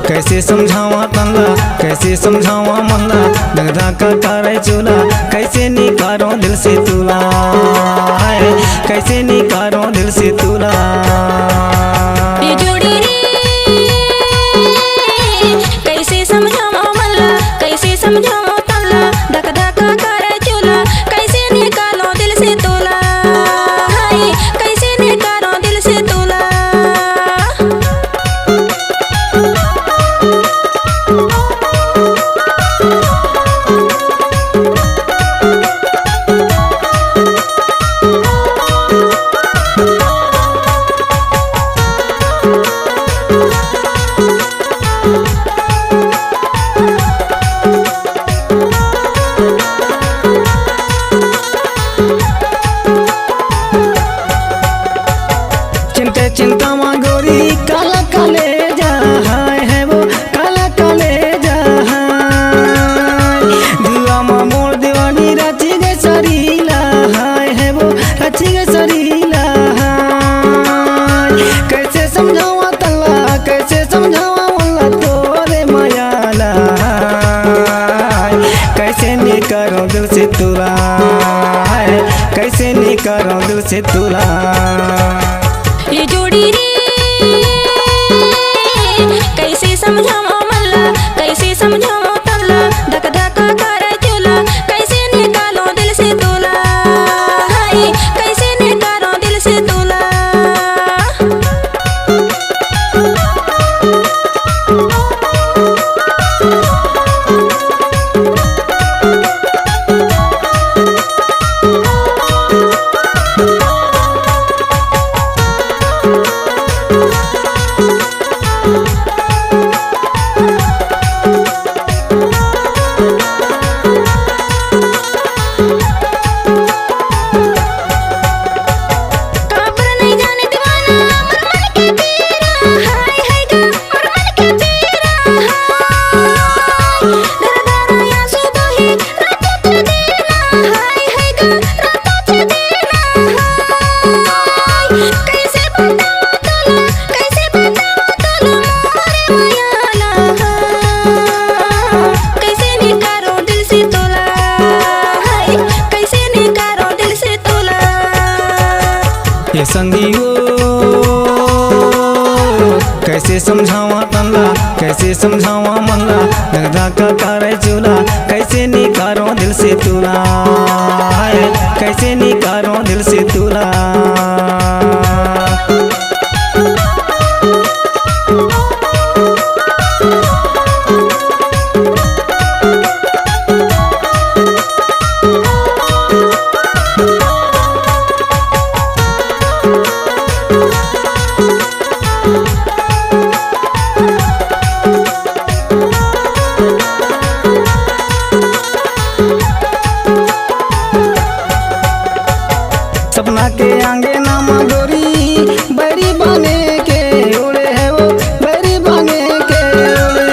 कैसे समझावा तनला, कैसे समझावा मनला, दगदा का करे चूल्हा, कैसे निकारो दिल से तुला, कैसे निकारो दिल से तुला। ये जोड़ी रे कैसे समझावा मनला, कैसे समझावा तनला, दगदा का करे चूल्हा, कैसे निकालो दिल से तुला, कैसे निकालो दिल से तुला। चिंता माँ गोरी काला काले जा है वो काला काले जा दुआ माँ मोर दीवानी रची गए सरीला है वो रची गए सरीला। कैसे समझावा तल्ला, कैसे समझावा मुल्ला तोरे मायाला, कैसे निकारो दिल से तुला, कैसे निकारो दिल से तुला। ये जोड़ी रे कैसे समझावा मल्ला, कैसे समझावा तल्ला, दगदा का करे चूल्हा, कैसे निकालो दिल से तुला, कैसे निकालो दिल से तुला। ये संगियो कैसे समझावा तनला, कैसे समझावा मनला, दगदा का करे चूल्हा, कैसे निकारो दिल से तुला, कैसे निकारो दिल से तुला। सपना के आंगे नामा गोरी बैरी बने के ओले है वो बैरी बने के ओले,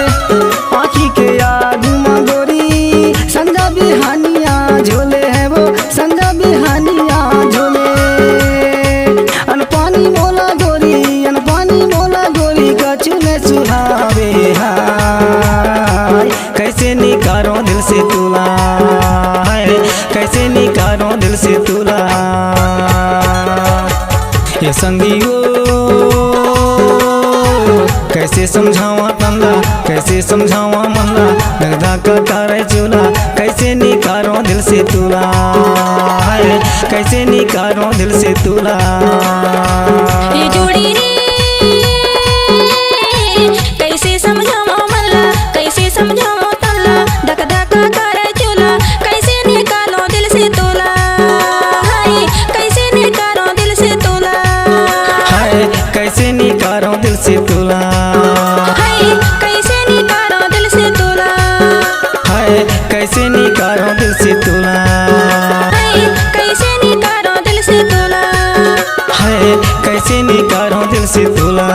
आँखी के आग माँ गोरी संजा बिहानिया झोले है वो संजा बिहानिया झोले। अनपानी मोला गोरी, अनपानी मोला गोरी कछु ने सुहावे हाय, कैसे निकारो दिल से तुला, कैसे निकारो दिल से तुला। ये संगियो कैसे समझावा तनला, कैसे समझावा मनला, दगदा का करे चूल्हा, कैसे निकारो दिल से तुला, कैसे निकारो दिल से तुला। ये जोड़ी रे कैसे समझावा मल्ला, कैसे समझावा तल्ला, दगदा का करे चूल्हा, कैसे निकालो दिल से तुला, कैसे निकालो दिल से तुला, कैसे निकारो दिल से तुला, कैसे निकालो दिल से तुला, कैसे निकारो दिल से तुला, कैसे निकालो दिल से तुला, कैसे निकारो दिल से तुला।